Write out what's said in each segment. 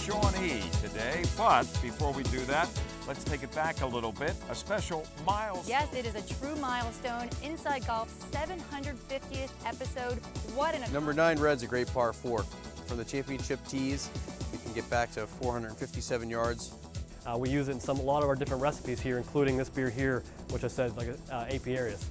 Shawnee today, but before we do that, let's take it back a little bit. A special milestone. Yes, it is a true milestone. Inside Golf's 750th episode. What an Number 9 red's a great par 4. From the championship tees, we can get back to 457 yards. We use it in a lot of our different recipes here, including this beer here, which I said like apiarius.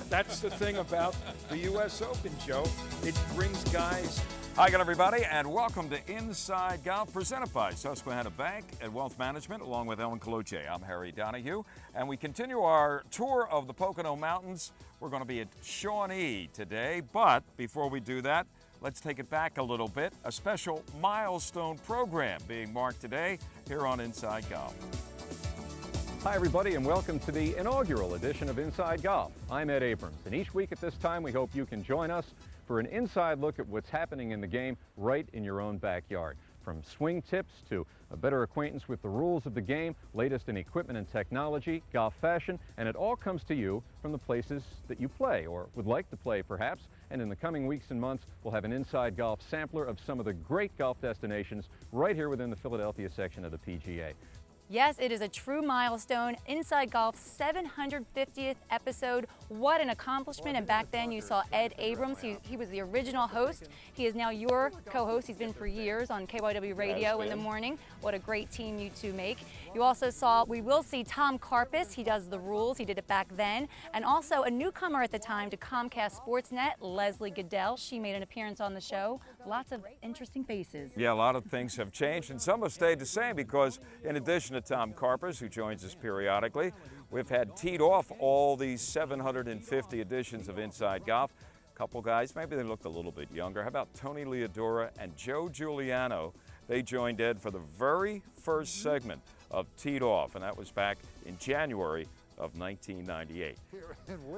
That's the thing about the U.S. Open, Joe. It brings guys. Hi again, everybody, and welcome to Inside Golf, presented by Susquehanna Bank and Wealth Management, along with Ellen Colucci. I'm Harry Donahue, and we continue our tour of the Pocono Mountains. We're going to be at Shawnee today, but before we do that, let's take it back a little bit. A special milestone program being marked today here on Inside Golf. Hi everybody, and welcome to the inaugural edition of Inside Golf. I'm Ed Abrams, and each week at this time we hope you can join us for an inside look at what's happening in the game right in your own backyard. From swing tips to a better acquaintance with the rules of the game, latest in equipment and technology, golf fashion, and it all comes to you from the places that you play or would like to play perhaps. And in the coming weeks and months, we'll have an Inside Golf sampler of some of the great golf destinations right here within the Philadelphia section of the PGA. Yes, it is a true milestone. Inside Golf's 750th episode. What an accomplishment. And back then you saw Ed Abrams. He was the original host. He is now your co-host. He's been for years on KYW Radio in the morning. What a great team you two make. You also saw, we will see Tom Karpus. He does the rules. He did it back then. And also a newcomer at the time to Comcast Sportsnet, Leslie Goodell. She made an appearance on the show. Lots of interesting faces. Yeah, a lot of things have changed, and some have stayed the same because in addition to Tom Karpus, who joins us periodically, we've had teed off all these 750 editions of Inside Golf. A couple guys, maybe they looked a little bit younger. How about Tony Leodora and Joe Giuliano? They joined Ed for the very first segment of Teed Off, and that was back in January of 1998.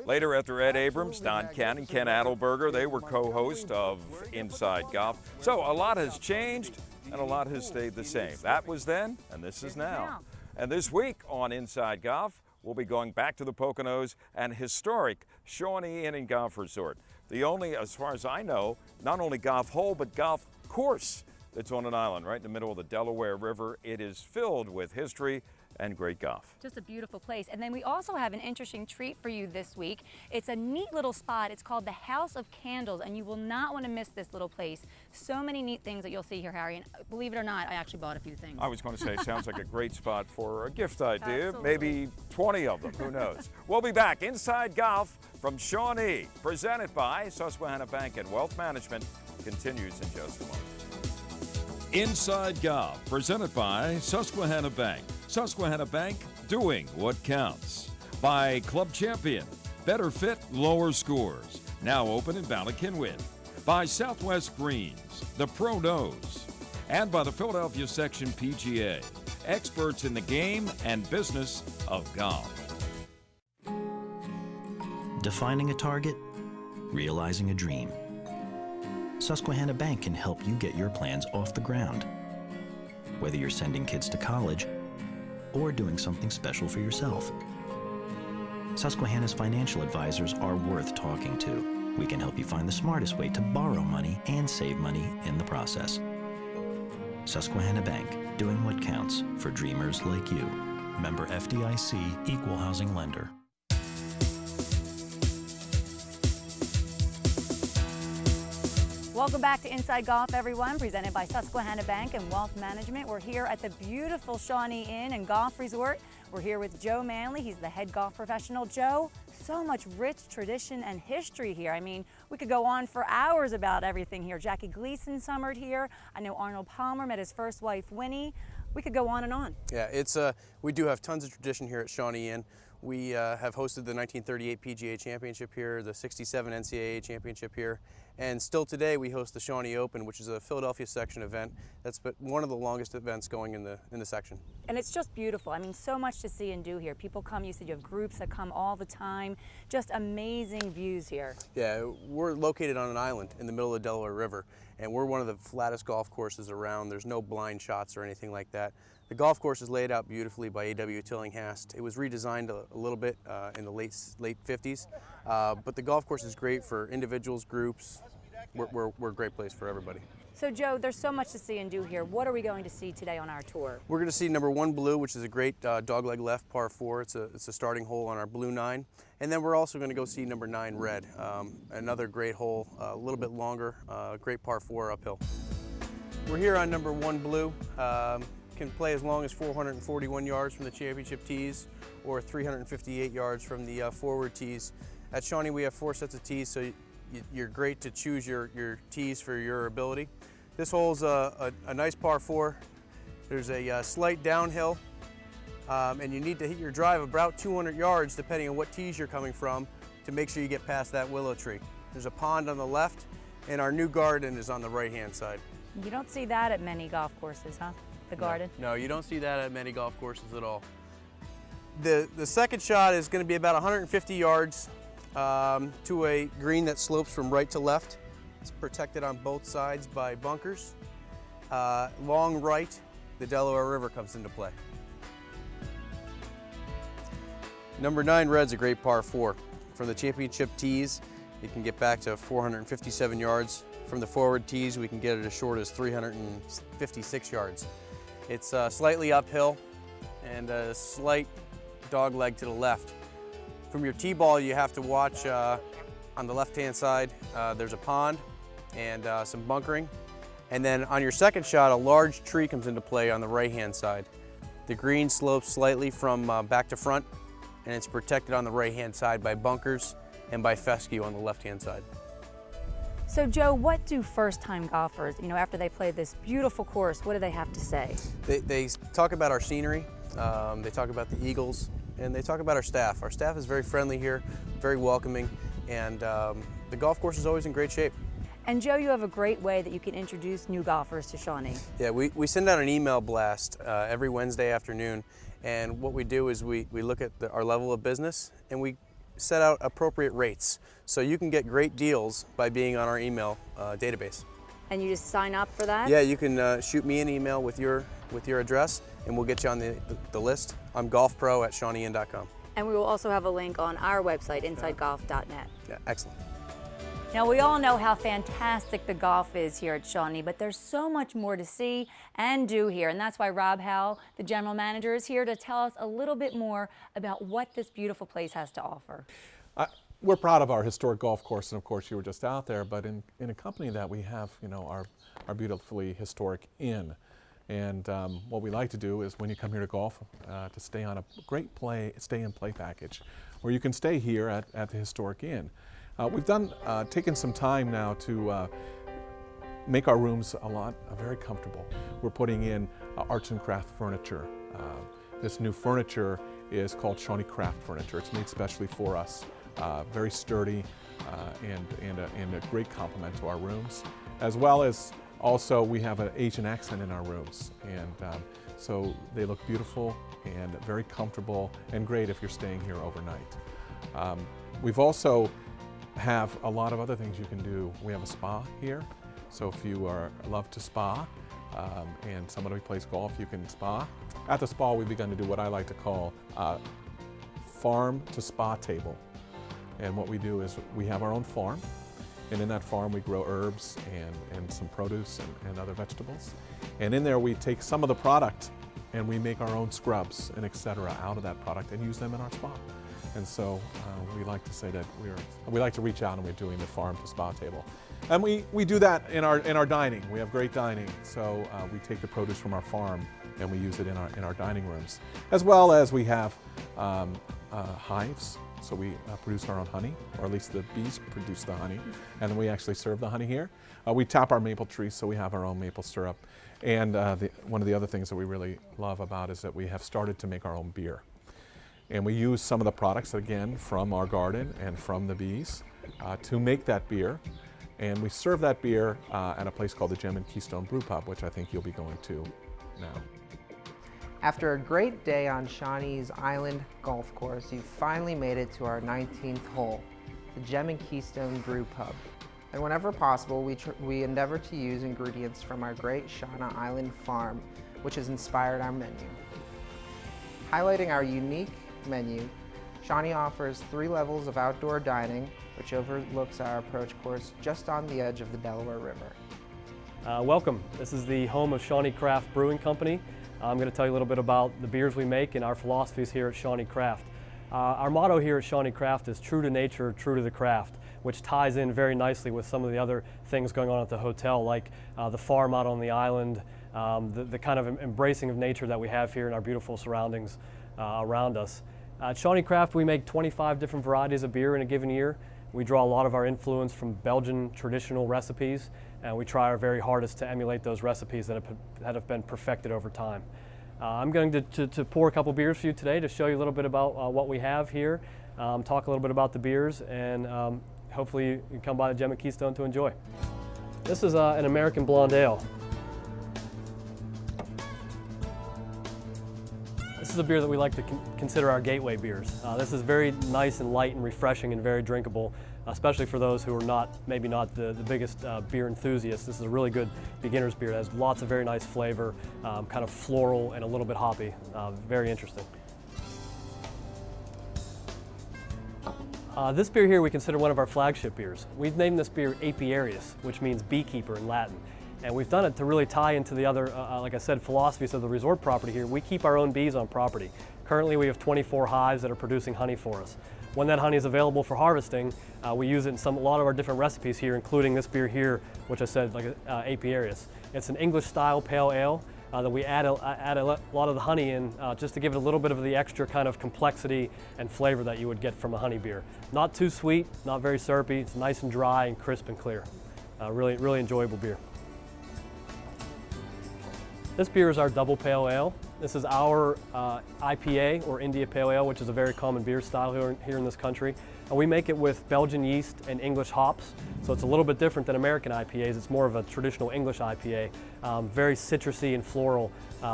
Later, after Ed Abrams, Don Ken, and Ken Adelberger, they were co-hosts of Inside Golf. So a lot has changed and a lot has stayed the same. That was then, and this is now. And this week on Inside Golf, we'll be going back to the Poconos and historic Shawnee Inn Golf Resort. The only, as far as I know, not only golf hole, but golf course that's on an island right in the middle of the Delaware River. It is filled with history and great golf. Just a beautiful place. And then we also have an interesting treat for you this week. It's a neat little spot. It's called the House of Candles, and you will not want to miss this little place. So many neat things that you'll see here, Harry, and believe it or not, I actually bought a few things. I was going to say, sounds like a great spot for a gift idea. Absolutely. Maybe 20 of them, who knows. We'll be back. Inside Golf from Shawnee, presented by Susquehanna Bank and Wealth Management, continues in just a moment. Inside Golf, presented by Susquehanna Bank. Susquehanna Bank, doing what counts. By Club Champion, better fit, lower scores. Now open in Ballackinwood. By Southwest Greens, the Pro Knows. And by the Philadelphia Section PGA, experts in the game and business of golf. Defining a target, realizing a dream. Susquehanna Bank can help you get your plans off the ground. Whether you're sending kids to college or doing something special for yourself. Susquehanna's financial advisors are worth talking to. We can help you find the smartest way to borrow money and save money in the process. Susquehanna Bank, doing what counts for dreamers like you. Member FDIC, Equal Housing Lender. Welcome back to Inside Golf, everyone, presented by Susquehanna Bank and Wealth Management. We're here at the beautiful Shawnee Inn and Golf Resort. We're here with Joe Manley. He's the head golf professional. Joe, so much rich tradition and history here. I mean, we could go on for hours about everything here. Jackie Gleason summered here. I know Arnold Palmer met his first wife, Winnie. We could go on and on. Yeah, we do have tons of tradition here at Shawnee Inn. We have hosted the 1938 PGA Championship here, the 67 NCAA Championship here, and still today we host the Shawnee Open, which is a Philadelphia section event. That's been one of the longest events going in the section. And it's just beautiful. I mean, so much to see and do here. People come, you said you have groups that come all the time. Just amazing views here. Yeah, we're located on an island in the middle of the Delaware River, and we're one of the flattest golf courses around. There's no blind shots or anything like that. The golf course is laid out beautifully by A.W. Tillinghast. It was redesigned a little bit in the late 50s, but the golf course is great for individuals, groups, we're a great place for everybody. So Joe, there's so much to see and do here. What are we going to see today on our tour? We're going to see number 1 blue, which is a great dogleg left par 4. It's a starting hole on our blue 9. And then we're also going to go see number 9 red, another great hole, a little bit longer, great par 4 uphill. We're here on number 1 blue. Can play as long as 441 yards from the championship tees or 358 yards from the forward tees. At Shawnee we have 4 sets of tees, so you're great to choose your tees for your ability. This hole's a nice par 4. There's a slight downhill, and you need to hit your drive about 200 yards depending on what tees you're coming from to make sure you get past that willow tree. There's a pond on the left, and our new garden is on the right-hand side. You don't see that at many golf courses, huh? The garden? No, you don't see that at many golf courses at all. The second shot is going to be about 150 yards to a green that slopes from right to left. It's protected on both sides by bunkers. Long right, the Delaware River comes into play. Number 9 red's a great par 4. From the championship tees, you can get back to 457 yards. From the forward tees, we can get it as short as 356 yards. It's slightly uphill and a slight dog leg to the left. From your tee ball, you have to watch on the left-hand side, there's a pond and some bunkering. And then on your second shot, a large tree comes into play on the right-hand side. The green slopes slightly from back to front, and it's protected on the right-hand side by bunkers and by fescue on the left-hand side. So Joe, what do first-time golfers, after they play this beautiful course, what do they have to say? They talk about our scenery, they talk about the eagles, and they talk about our staff. Our staff is very friendly here, very welcoming, and the golf course is always in great shape. And Joe, you have a great way that you can introduce new golfers to Shawnee. Yeah, we send out an email blast every Wednesday afternoon, and what we do is we look at our level of business and we set out appropriate rates. So you can get great deals by being on our email database. And you just sign up for that? Yeah, you can shoot me an email with your address and we'll get you on the list. I'm golfpro@shawneeinn.com. And we will also have a link on our website, insidegolf.net. Yeah, excellent. Now, we all know how fantastic the golf is here at Shawnee, but there's so much more to see and do here, and that's why Rob Howell, the general manager, is here to tell us a little bit more about what this beautiful place has to offer. We're proud of our historic golf course, and of course you were just out there, but in accompanying that we have, our beautifully historic inn. And what we like to do is when you come here to golf, to stay on a great stay and play package, where you can stay here at the historic inn. We've taken some time now to make our rooms very comfortable. We're putting in arts and craft furniture. This new furniture is called Shawnee Craft Furniture. It's made specially for us. Very sturdy and a great complement to our rooms. As well as also we have an Asian accent in our rooms. And so they look beautiful and very comfortable and great if you're staying here overnight. We've also have a lot of other things you can do. We have a spa here, so if you love to spa and somebody who plays golf, you can spa. At the spa, we've begun to do what I like to call farm to spa table. And what we do is we have our own farm, and in that farm we grow herbs and some produce and other vegetables. And in there we take some of the product and we make our own scrubs and etc. out of that product and use them in our spa. And so we like to say that we like to reach out and we're doing the farm to spa table. And we do that in our dining. We have great dining. So we take the produce from our farm and we use it in our dining rooms. As well as we have hives. So we produce our own honey, or at least the bees produce the honey. And then we actually serve the honey here. We tap our maple trees, so we have our own maple syrup. And one of the other things that we really love about is that we have started to make our own beer. And we use some of the products, again, from our garden and from the bees to make that beer. And we serve that beer at a place called the Gem and Keystone Brew Pub, which I think you'll be going to now. After a great day on Shawnee's Island Golf Course, you've finally made it to our 19th hole, the Gem and Keystone Brew Pub. And whenever possible, we endeavor to use ingredients from our great Shawnee Island farm, which has inspired our menu. Highlighting our unique menu, Shawnee offers 3 levels of outdoor dining which overlooks our approach course just on the edge of the Delaware River. Welcome. This is the home of Shawnee Craft Brewing Company. I'm going to tell you a little bit about the beers we make and our philosophies here at Shawnee Craft. Our motto here at Shawnee Craft is true to nature, true to the craft, which ties in very nicely with some of the other things going on at the hotel, like the farm out on the island, the kind of embracing of nature that we have here in our beautiful surroundings around us. At Shawnee Craft, we make 25 different varieties of beer in a given year. We draw a lot of our influence from Belgian traditional recipes, and we try our very hardest to emulate those recipes that have been perfected over time. I'm going to pour a couple beers for you today to show you a little bit about what we have here, talk a little bit about the beers, and hopefully you can come by the Gem and Keystone to enjoy. This is an American Blonde Ale. This is a beer that we like to consider our gateway beers. This is very nice and light and refreshing and very drinkable, especially for those who are maybe not the biggest beer enthusiasts. This is a really good beginner's beer. It has lots of very nice flavor, kind of floral and a little bit hoppy. Very interesting. This beer here we consider one of our flagship beers. We've named this beer Apiarius, which means beekeeper in Latin. And we've done it to really tie into the other, like I said, philosophies of the resort property here. We keep our own bees on property. Currently we have 24 hives that are producing honey for us. When that honey is available for harvesting, we use it in a lot of our different recipes here, including this beer here, which I said, like Apiarius. It's an English-style pale ale that we add a lot of the honey in just to give it a little bit of the extra kind of complexity and flavor that you would get from a honey beer. Not too sweet, not very syrupy. It's nice and dry and crisp and clear. Really, really enjoyable beer. This beer is our double pale ale. This is our IPA, or India Pale Ale, which is a very common beer style here in this country. And we make it with Belgian yeast and English hops, so it's a little bit different than American IPAs. It's more of a traditional English IPA, very citrusy and floral,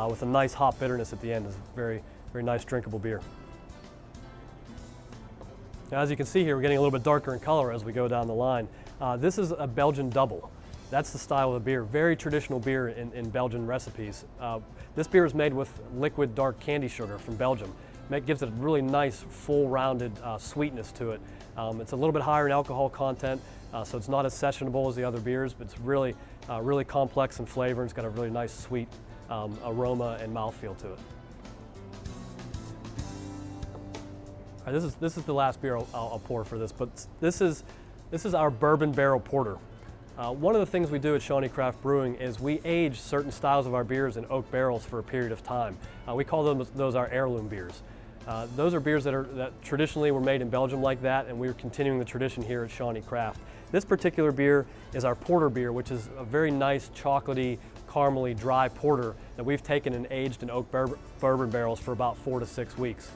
with a nice hop bitterness at the end. It's a very, very nice drinkable beer. Now, as you can see here, we're getting a little bit darker in color as we go down the line. This is a Belgian double. That's the style of the beer, very traditional beer in Belgian recipes. This beer is made with liquid dark candy sugar from Belgium. It gives it a really nice, full, rounded sweetness to it. It's a little bit higher in alcohol content, so it's not as sessionable as the other beers, but it's really, really complex in flavor, and it's got a really nice, sweet aroma and mouthfeel to it. All right, this is the last beer I'll pour for this, but this is our bourbon barrel porter. One of the things we do at Shawnee Craft Brewing is we age certain styles of our beers in oak barrels for a period of time. We call those our heirloom beers. Those are beers that traditionally were made in Belgium like that, and we're continuing the tradition here at Shawnee Craft. This particular beer is our porter beer, which is a very nice chocolatey, caramely, dry porter that we've taken and aged in oak bourbon barrels for about 4 to 6 weeks.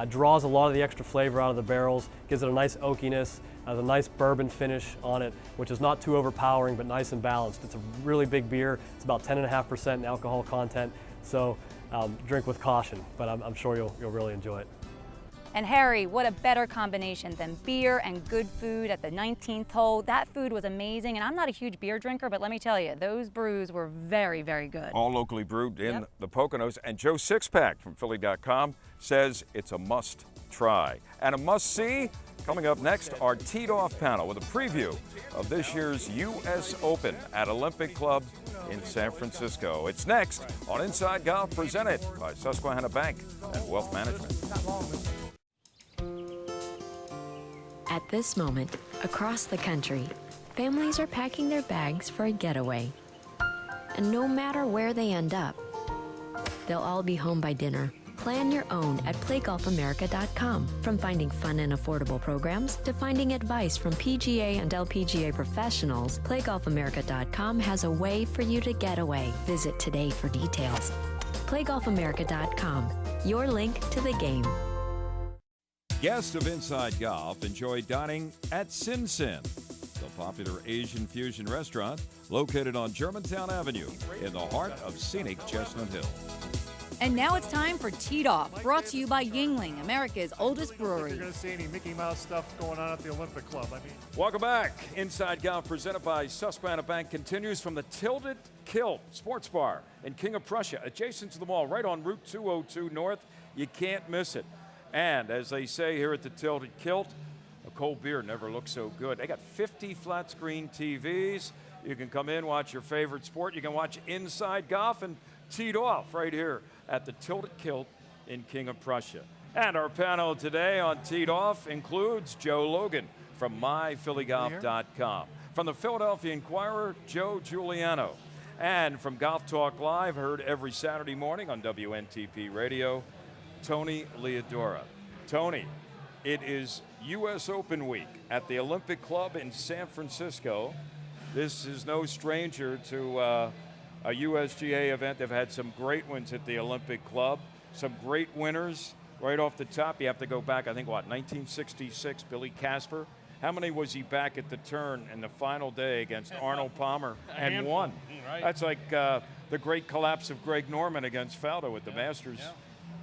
Draws a lot of the extra flavor out of the barrels, gives it a nice oakiness, has a nice bourbon finish on it, which is not too overpowering but nice and balanced. It's a really big beer. It's about 10.5% in alcohol content, so drink with caution, but I'm sure you'll really enjoy it. And Harry, what a better combination than beer and good food at the 19th hole. That food was amazing, and I'm not a huge beer drinker, but let me tell you, those brews were very, very good. All locally brewed in the Poconos. And Joe Sixpack from Philly.com says it's a must try. And a must see, coming up next, our teed off panel with a preview of this year's U.S. Open at Olympic Club in San Francisco. It's next on Inside Golf, presented by Susquehanna Bank and Wealth Management. At this moment, across the country, families are packing their bags for a getaway. And no matter where they end up, they'll all be home by dinner. Plan your own at playgolfamerica.com. From finding fun and affordable programs to finding advice from PGA and LPGA professionals, playgolfamerica.com has a way for you to get away. Visit today for details. playgolfamerica.com, your link to the game. Guests of Inside Golf enjoy dining at Sin Sin, the popular Asian fusion restaurant located on Germantown Avenue in the heart of scenic Chestnut Hill. And now it's time for Teed Off, brought to you by Yingling, America's oldest brewery. You're going to see any Mickey Mouse stuff going on at the Olympic Club. Welcome back. Inside Golf, presented by Susquehanna Bank, continues from the Tilted Kilt Sports Bar in King of Prussia, adjacent to the mall, right on Route 202 North. You can't miss it. And as they say here at the Tilted Kilt, cold beer never looked so good. They got 50 flat screen TVs. You can come in, watch your favorite sport. You can watch Inside Golf and teed off right here at the Tilted Kilt in King of Prussia. And our panel today on Teed Off includes Joe Logan from myphillygolf.com. From the Philadelphia Inquirer, Joe Giuliano. And from Golf Talk Live, heard every Saturday morning on WNTP Radio, Tony Leodora. Tony, it is U.S. Open week at the Olympic Club in San Francisco. This is no stranger to a USGA event. They've had some great wins at the Olympic Club, some great winners. Right off the top, you have to go back, I think, 1966, Billy Casper. How many was he back at the turn in the final day against Arnold Palmer and won? Right. That's like the great collapse of Greg Norman against Faldo at the Masters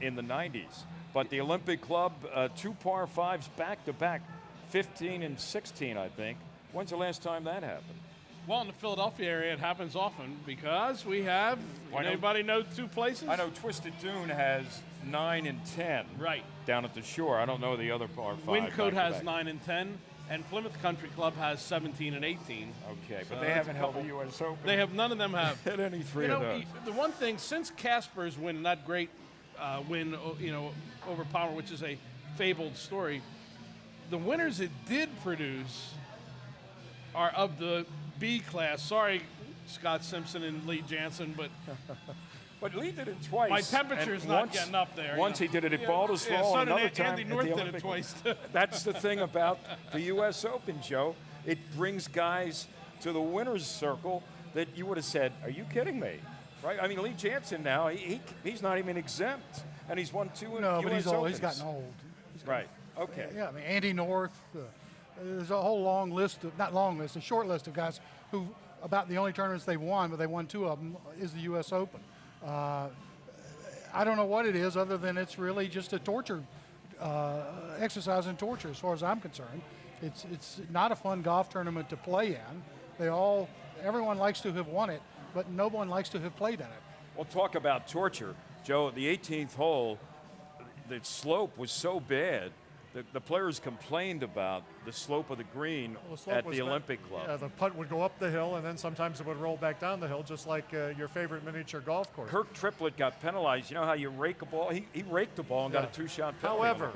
in the 90s. But the Olympic Club, 2 par 5s back-to-back, 15 and 16, I think. When's the last time that happened? Well, in the Philadelphia area, it happens often because we have, anybody know 2 places? I know Twisted Dune has 9 and 10. Right. Down at the shore. I don't know the other par 5. Wyncote has 9 and 10, and Plymouth Country Club has 17 and 18. Okay, So but they that's haven't held the U.S. Open. They have, none of them have. Hit any 3 you of know, those. The one thing, since Casper's win, that great win, over Palmer, which is a fabled story, the winners it did produce are of the B class. Sorry, Scott Simpson and Lee Jansen, but But Lee did it twice. my temperature's and not once, getting up there. Once he did it at Baldur's Fall, so another did time Andy at North the did Olympic. it twice. That's the thing about the U.S. Open, Joe. It brings guys to the winner's circle that you would have said, "Are you kidding me?" Right? I mean, Lee Jansen now, he's not even exempt, and he's won 2 No, US but he's Opens. gotten old. Right. Okay. Yeah, I mean, Andy North. There's a whole long list of, not long list, a short list of guys who, about the only tournaments they've won, but they won 2 of them, is the U.S. Open. I don't know what it is other than it's really just a torture, exercise in torture as far as I'm concerned. It's not a fun golf tournament to play in. Everyone likes to have won it, but no one likes to have played in it. We'll talk about torture. Joe, the 18th hole, the slope was so bad the players complained about the slope of the green at the Olympic Club. Yeah, the putt would go up the hill, and then sometimes it would roll back down the hill, just like your favorite miniature golf course. Kirk Triplett got penalized. You know how you rake a ball? He raked the ball and got a 2-shot penalty. However,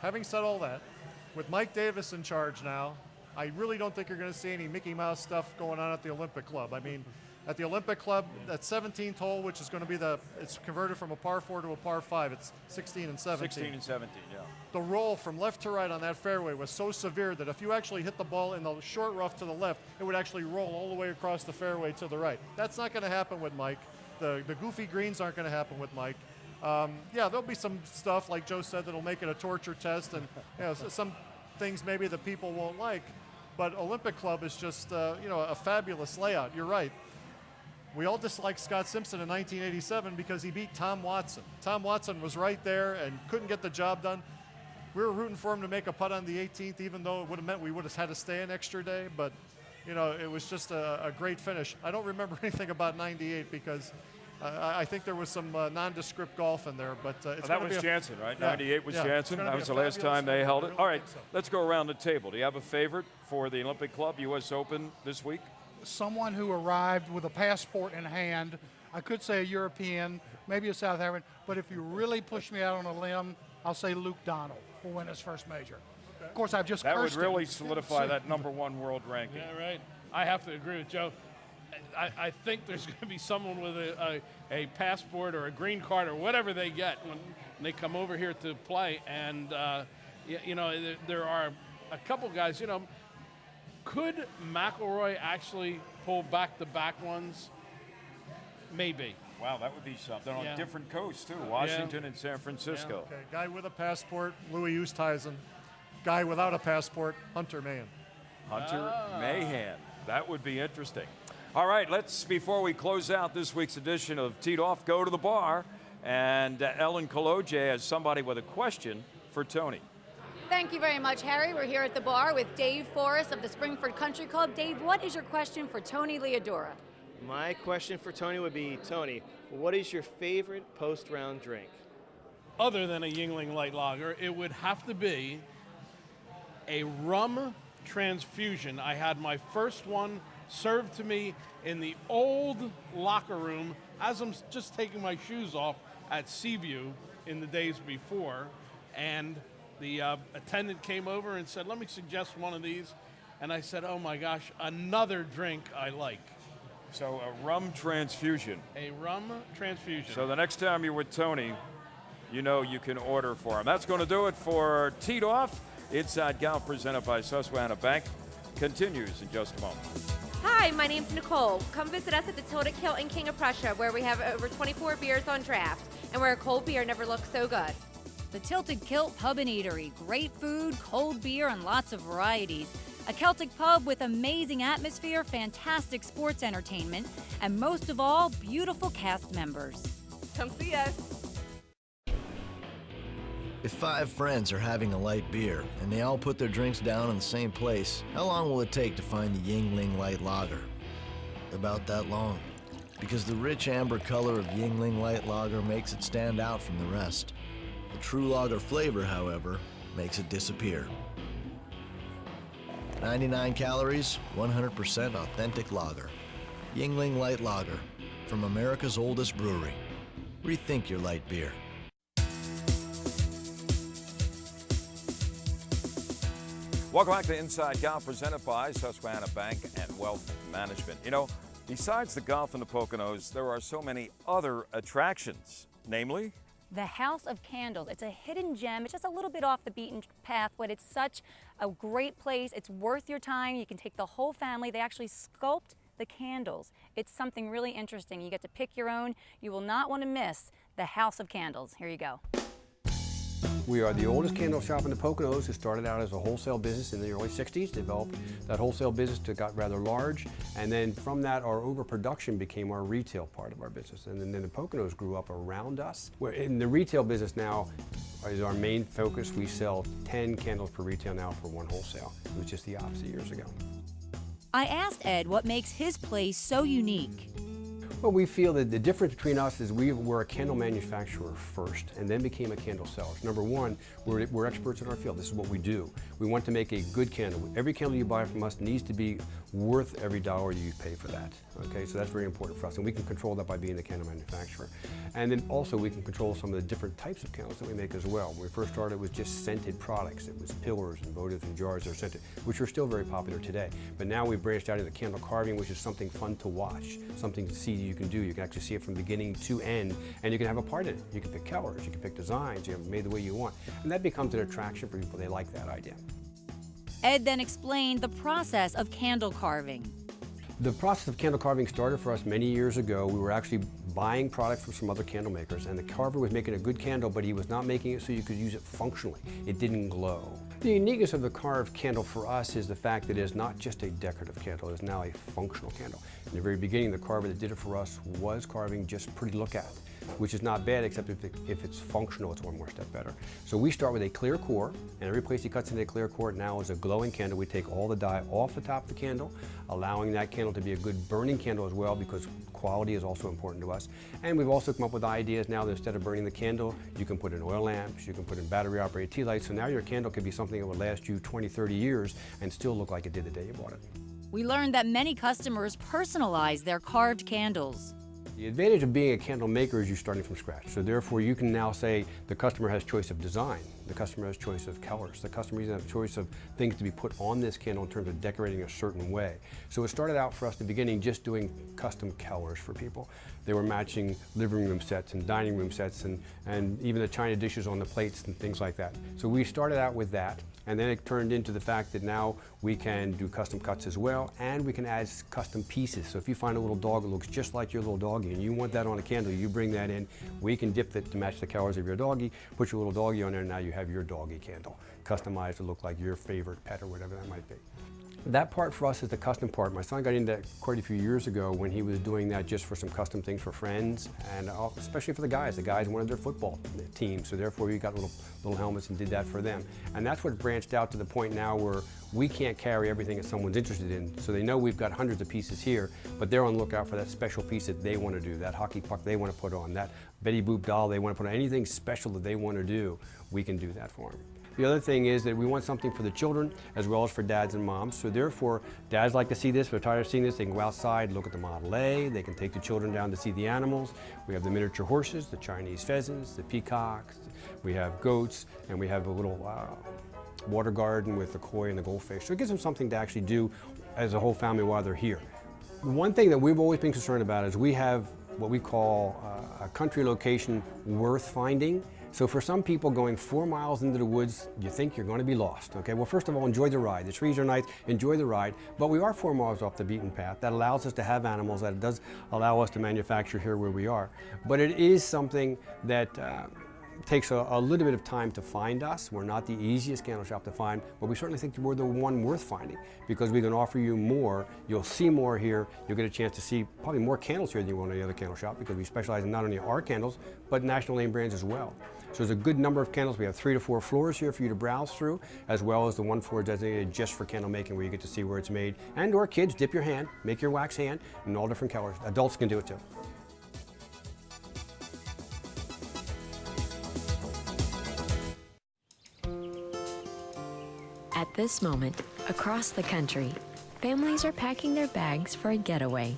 having said all that, with Mike Davis in charge now, I really don't think you're going to see any Mickey Mouse stuff going on at the Olympic Club. I mean, at the Olympic Club, that 17th hole, which is going to be it's converted from a par 4 to a par 5. It's 16 and 17. 16 and 17, yeah. The roll from left to right on that fairway was so severe that if you actually hit the ball in the short rough to the left, it would actually roll all the way across the fairway to the right. That's not going to happen with Mike. The goofy greens aren't going to happen with Mike. Yeah, there'll be some stuff, like Joe said, that'll make it a torture test, and some things maybe that people won't like. But Olympic Club is just a fabulous layout. You're right. We all disliked Scott Simpson in 1987 because he beat Tom Watson. Tom Watson was right there and couldn't get the job done. We were rooting for him to make a putt on the 18th, even though it would have meant we would have had to stay an extra day. But, it was just a great finish. I don't remember anything about 98 because I think there was some nondescript golf in there. But that was Jansen, right? Yeah, 98 was Jansen. That was the fabulous last time they held it. really All right, think so. let's go around the table. Do you have a favorite for the Olympic Club U.S. Open this week? Someone who arrived with a passport in hand. I could say a European, maybe a South African, but if you really push me out on a limb, I'll say Luke Donald will win his first major. Okay. Of course, I've just That would cursed really him. solidify that #1 world ranking. Yeah, right. I have to agree with Joe. I think there's going to be someone with a passport or a green card or whatever they get when they come over here to play. And, there are a couple guys, could McIlroy actually pull back-to-back ones? Maybe. Wow, that would be something on Yeah. different coasts, too. Washington and San Francisco. Okay, guy with a passport, Louis Oosthuizen. Guy without a passport, Hunter Mahan. Hunter Mahan. That would be interesting. All right, let's, before we close out this week's edition of Teed Off, go to the bar. And Ellen Koloje has somebody with a question for Tony. Thank you very much, Harry. We're here at the bar with Dave Forrest of the Springford Country Club. Dave, what is your question for Tony Leodora? My question for Tony would be, Tony, what is your favorite post-round drink? Other than a Yingling Light Lager, it would have to be a rum transfusion. I had my first one served to me in the old locker room as I'm just taking my shoes off at Seaview in the days before, and the attendant came over and said, let me suggest one of these, and I said, oh my gosh, another drink I like. So a rum transfusion. A rum transfusion. So the next time you're with Tony, you know you can order for him. That's going to do it for Teed Off. Inside Golf presented by Susquehanna Bank continues in just a moment. Hi, my name's Nicole. Come visit us at the Tilted Kilt in King of Prussia, where we have over 24 beers on draft and where a cold beer never looks so good. The Tilted Kilt Pub and Eatery. Great food, cold beer, and lots of varieties. A Celtic pub with amazing atmosphere, fantastic sports entertainment, and most of all, beautiful cast members. Come see us. If 5 friends are having a light beer and they all put their drinks down in the same place, how long will it take to find the Yingling Light Lager? About that long, because the rich amber color of Yingling Light Lager makes it stand out from the rest. The true lager flavor, however, makes it disappear. 99 calories, 100% authentic lager. Yingling Light Lager, from America's oldest brewery. Rethink your light beer. Welcome back to Inside Golf, presented by Susquehanna Bank and Wealth Management. You know, besides the golf and the Poconos, there are so many other attractions, namely The House of Candles. It's a hidden gem. It's just a little bit off the beaten path, but it's such a great place. It's worth your time. You can take the whole family. They actually sculpt the candles. It's something really interesting. You get to pick your own. You will not want to miss the House of Candles. Here you go. We are the oldest candle shop in the Poconos. It started out as a wholesale business in the early 60s, developed that wholesale business that got rather large, and then from that our overproduction became our retail part of our business. And then the Poconos grew up around us. We're in the retail business now is our main focus. We sell 10 candles per retail now for 1 wholesale. It was just the opposite years ago. I asked Ed what makes his place so unique. Well, we feel that the difference between us is we were a candle manufacturer first and then became a candle seller. Number one, we're experts in our field. This is what we do. We want to make a good candle. Every candle you buy from us needs to be worth every dollar you pay for that. Okay, so that's very important for us, and we can control that by being the candle manufacturer. And then also we can control some of the different types of candles that we make as well. When we first started, it was just scented products. It was pillars and votives and jars that are scented, which are still very popular today. But now we've branched out into candle carving, which is something fun to watch, something to see you can do. You can actually see it from beginning to end, and you can have a part in it. You can pick colors, you can pick designs, you have it made the way you want. And that becomes an attraction for people. They like that idea. Ed then explained the process of candle carving. The process of candle carving started for us many years ago. We were actually buying products from some other candle makers, and the carver was making a good candle, but he was not making it so you could use it functionally. It didn't glow. The uniqueness of the carved candle for us is the fact that it is not just a decorative candle, it is now a functional candle. In the very beginning, the carver that did it for us was carving just pretty to look at, which is not bad, except if it's functional, it's one more step better. So we start with a clear core, and every place he cuts into a clear core now is a glowing candle. We take all the dye off the top of the candle, allowing that candle to be a good burning candle as well, because quality is also important to us. And we've also come up with ideas now that instead of burning the candle, you can put in oil lamps, you can put in battery operated tea lights, so now your candle can be something that would last you 20, 30 years and still look like it did the day you bought it. We learned that many customers personalize their carved candles. The advantage of being a candle maker is you're starting from scratch. So therefore you can now say the customer has choice of design, the customer has choice of colors, the customer even has choice of things to be put on this candle in terms of decorating a certain way. So it started out for us in the beginning just doing custom colors for people. They were matching living room sets and dining room sets and even the china dishes on the plates and things like that. So we started out with that, and then it turned into the fact that now we can do custom cuts as well, and we can add custom pieces. So if you find a little dog that looks just like your little doggy and you want that on a candle, you bring that in, we can dip it to match the colors of your doggy, put your little doggy on there, and now you have your doggy candle, customized to look like your favorite pet or whatever that might be. That part for us is the custom part. My son got into that quite a few years ago when he was doing that just for some custom things for friends, and especially for the guys. The guys wanted their football team, so therefore we got little helmets and did that for them. And that's what branched out to the point now where we can't carry everything that someone's interested in. So they know we've got hundreds of pieces here, but they're on the lookout for that special piece that they want to do, that hockey puck they want to put on, that Betty Boop doll they want to put on, anything special that they want to do, we can do that for them. The other thing is that we want something for the children as well as for dads and moms. So therefore, dads like to see this, they're tired of seeing this, they can go outside, look at the Model A, they can take the children down to see the animals. We have the miniature horses, the Chinese pheasants, the peacocks, we have goats, and we have a little water garden with the koi and the goldfish. So it gives them something to actually do as a whole family while they're here. One thing that we've always been concerned about is we have what we call a country location worth finding. So for some people going 4 miles into the woods, you think you're going to be lost. Okay, well first of all, enjoy the ride. The trees are nice, enjoy the ride, but we are 4 miles off the beaten path. That allows us to have animals, that does allow us to manufacture here where we are. But it is something that takes a little bit of time to find us. We're not the easiest candle shop to find, but we certainly think we're the one worth finding because we can offer you more. You'll see more here. You'll get a chance to see probably more candles here than you will in any other candle shop because we specialize in not only our candles, but national name brands as well. So there's a good number of candles. We have 3 to 4 floors here for you to browse through, as well as the one floor designated just for candle making where you get to see where it's made. And or kids, dip your hand, make your wax hand in all different colors. Adults can do it too. At this moment, across the country, families are packing their bags for a getaway.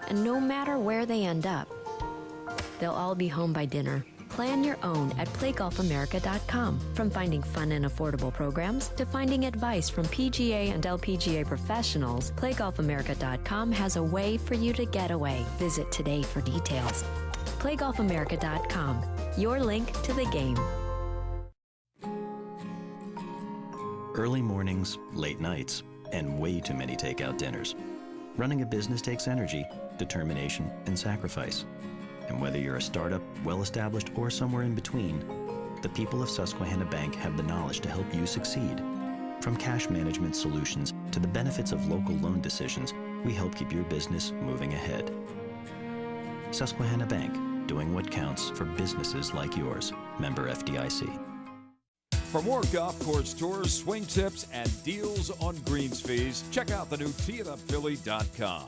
And no matter where they end up, they'll all be home by dinner. Plan your own at playgolfamerica.com. From finding fun and affordable programs to finding advice from PGA and LPGA professionals, playgolfamerica.com has a way for you to get away. Visit today for details. playgolfamerica.com, your link to the game. Early mornings, late nights, and way too many takeout dinners. Running a business takes energy, determination, and sacrifice. And whether you're a startup, well-established, or somewhere in between, the people of Susquehanna Bank have the knowledge to help you succeed. From cash management solutions to the benefits of local loan decisions, we help keep your business moving ahead. Susquehanna Bank, doing what counts for businesses like yours. Member FDIC. For more golf course tours, swing tips, and deals on greens fees, check out the new teeitupphilly.com.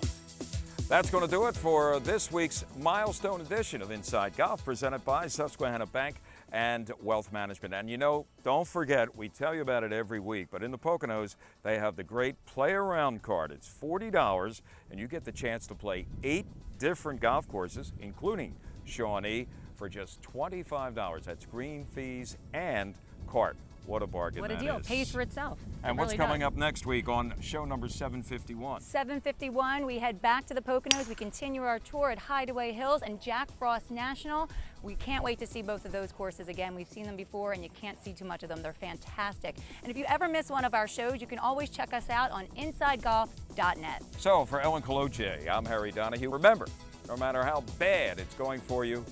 That's going to do it for this week's milestone edition of Inside Golf, presented by Susquehanna Bank and Wealth Management. And you know, don't forget, we tell you about it every week, but in the Poconos, they have the great Play Around card. It's $40, and you get the chance to play 8 different golf courses, including Shawnee, for just $25. That's green fees and cart. What a bargain that is. What a deal. It pays for itself. And what's coming up next week on show number 751? 751, we head back to the Poconos. We continue our tour at Hideaway Hills and Jack Frost National. We can't wait to see both of those courses again. We've seen them before and you can't see too much of them. They're fantastic. And if you ever miss one of our shows, you can always check us out on InsideGolf.net. So for Ellen Coloche, I'm Harry Donahue. Remember, no matter how bad it's going for you,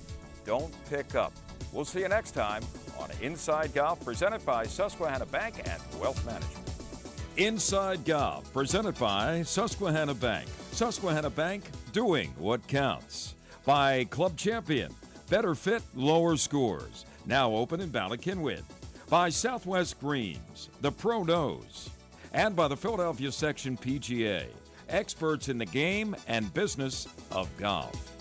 don't pick up. We'll see you next time on Inside Golf, presented by Susquehanna Bank and Wealth Management. Inside Golf, presented by Susquehanna Bank. Susquehanna Bank, doing what counts. By Club Champion, better fit, lower scores. Now open in Bala-Cynwyd. By Southwest Greens, the Pro Knows. And by the Philadelphia Section PGA, experts in the game and business of golf.